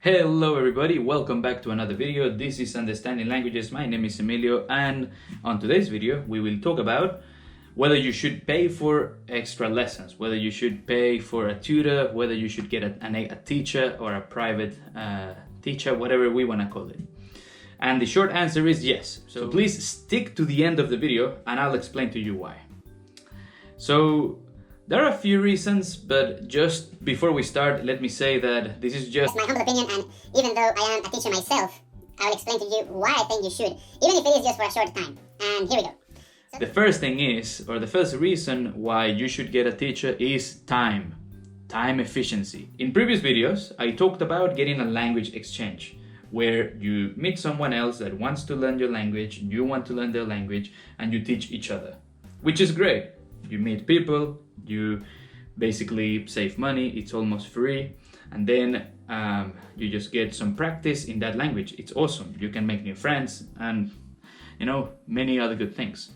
Hello everybody, welcome back to another video. This is Understanding Languages. My name is Emilio, and on today's video we will talk about whether you should pay for extra lessons, whether you should pay for a tutor, whether you should get a teacher or a private teacher, whatever we want to call it. And the short answer is yes. So please stick to the end of the video and I'll explain to you why. So there are a few reasons, but just before we start, let me say that this is just my humble opinion, and even though I am a teacher myself, I will explain to you why I think you should, even if it is just for a short time. And here we go. The first thing is, or the first reason why you should get a teacher is time efficiency. In previous videos, I talked about getting a language exchange, where you meet someone else that wants to learn your language, you want to learn their language, and you teach each other, which is great. You meet people, you basically save money, it's almost free, and then you just get some practice in that language. It's awesome. You can make new friends and, many other good things.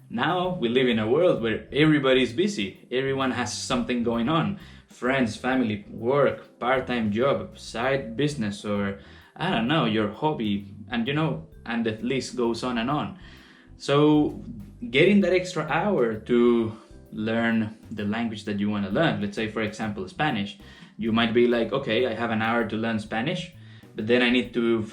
Now we live in a world where everybody's busy. Everyone has something going on. Friends, family, work, part-time job, side business, or I don't know, your hobby, and and the list goes on and on. So getting that extra hour to learn the language that you want to learn, let's say for example Spanish, you might be like, okay, I have an hour to learn Spanish, but then I need to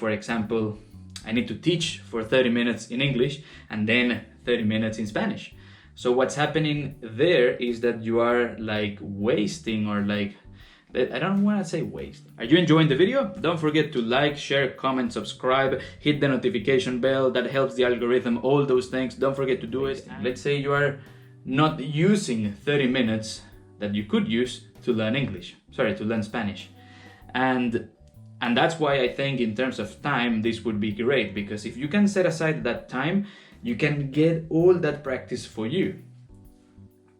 teach for 30 minutes in English and then 30 minutes in Spanish. So what's happening there is that you are like wasting, or like, I don't want to say waste. Are you enjoying the video? Don't forget to like, share, comment, subscribe, hit the notification bell. That helps the algorithm, all those things. Don't forget to do it. Let's say you are not using 30 minutes that you could use to learn to learn Spanish. And that's why I think in terms of time, this would be great, because if you can set aside that time, you can get all that practice for you.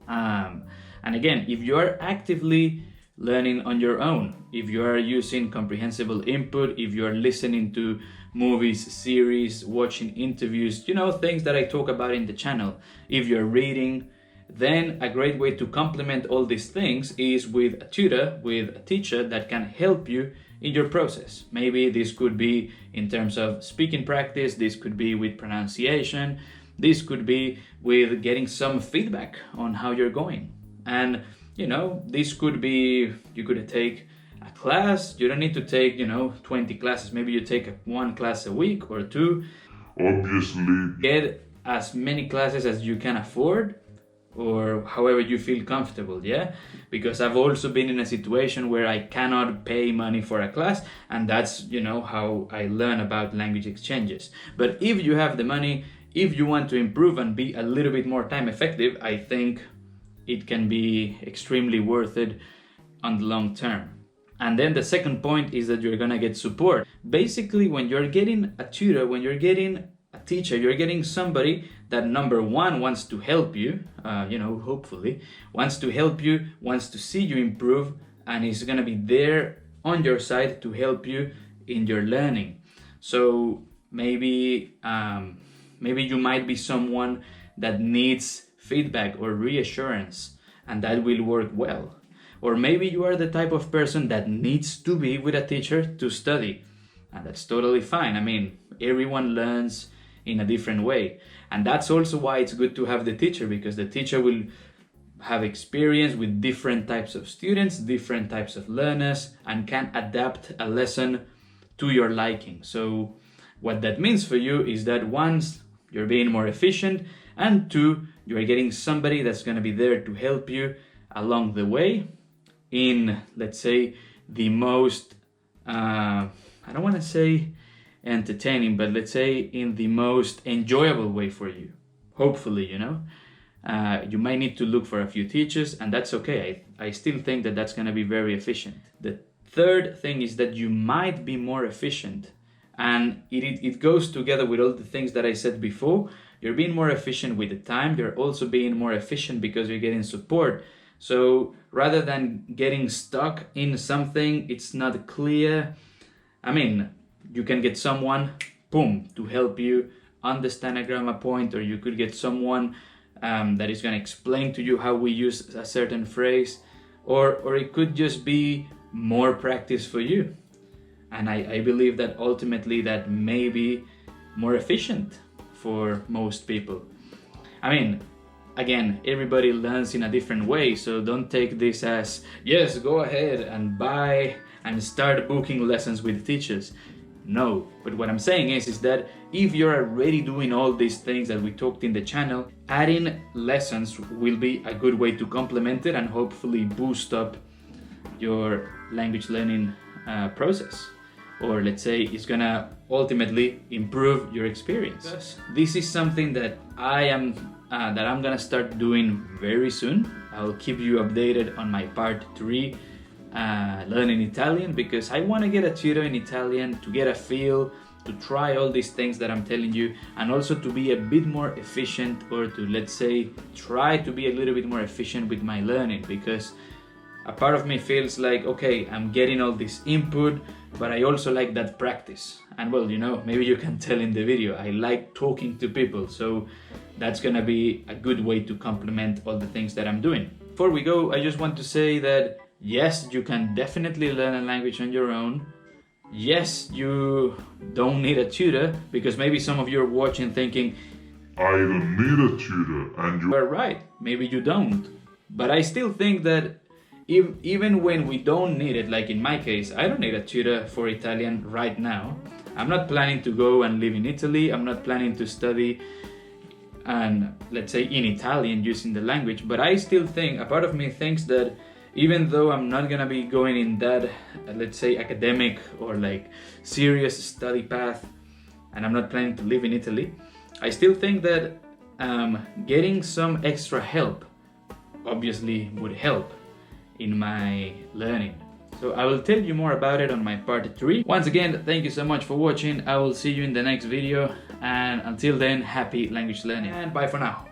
And again, if you are actively learning on your own, if you are using comprehensible input, if you are listening to movies, series, watching interviews, things that I talk about in the channel, if you're reading, then a great way to complement all these things is with a tutor, with a teacher that can help you in your process. Maybe this could be in terms of speaking practice, this could be with pronunciation, this could be with getting some feedback on how you're going. And this could be, you could take a class. You don't need to take 20 classes. Maybe you take one class a week or two. Obviously, get as many classes as you can afford, or however you feel comfortable, yeah? Because I've also been in a situation where I cannot pay money for a class, and that's, how I learn about language exchanges. But if you have the money, if you want to improve and be a little bit more time effective, I think it can be extremely worth it on the long term. And then the second point is that you're gonna get support. Basically, when you're getting a tutor, when you're getting a teacher, you're getting somebody that, number one, wants to help you, hopefully, wants to help you, wants to see you improve, and is gonna be there on your side to help you in your learning. So maybe you might be someone that needs feedback or reassurance, and that will work well. Or maybe you are the type of person that needs to be with a teacher to study, and that's totally fine. I mean, everyone learns in a different way, and that's also why it's good to have the teacher, because the teacher will have experience with different types of students, different types of learners, and can adapt a lesson to your liking. So what that means for you is that once, you're being more efficient, and two, you're getting somebody that's going to be there to help you along the way in, let's say, the most, I don't want to say entertaining, but let's say in the most enjoyable way for you. Hopefully, you might need to look for a few teachers, and that's okay. I still think that that's going to be very efficient. The third thing is that you might be more efficient, and it goes together with all the things that I said before. You're being more efficient with the time. You're also being more efficient because you're getting support. So rather than getting stuck in something, it's not clear. I mean, you can get someone, boom, to help you understand a grammar point, or you could get someone that is going to explain to you how we use a certain phrase, or it could just be more practice for you. And I believe that ultimately that may be more efficient for most people. I mean, again, everybody learns in a different way, so don't take this as, yes, go ahead and buy and start booking lessons with teachers. No, but what I'm saying is that if you're already doing all these things that we talked in the channel, adding lessons will be a good way to complement it and hopefully boost up your language learning process. Or let's say it's gonna ultimately improve your experience. This is something that I'm gonna start doing very soon. I'll keep you updated on my part 3 learning Italian, because I want to get a tutor in Italian to get a feel, to try all these things that I'm telling you, and also to be a bit more efficient, or to, let's say, try to be a little bit more efficient with my learning, because a part of me feels like, okay, I'm getting all this input, but I also like that practice. And well, you know, maybe you can tell in the video, I like talking to people, so that's gonna be a good way to complement all the things that I'm doing. Before we go, I just want to say that yes, you can definitely learn a language on your own. Yes, you don't need a tutor, because maybe some of you are watching thinking, I don't need a tutor, and you are right, maybe you don't. But I still think that even when we don't need it, like in my case, I don't need a tutor for Italian right now. I'm not planning to go and live in Italy. I'm not planning to study and, let's say, in Italian using the language. But I still think, a part of me thinks that even though I'm not gonna be going in that, let's say, academic or like serious study path, and I'm not planning to live in Italy, I still think that getting some extra help obviously would help in my learning. So I will tell you more about it on my part 3. Once again, thank you so much for watching. I will see you in the next video, and until then, happy language learning, and bye for now.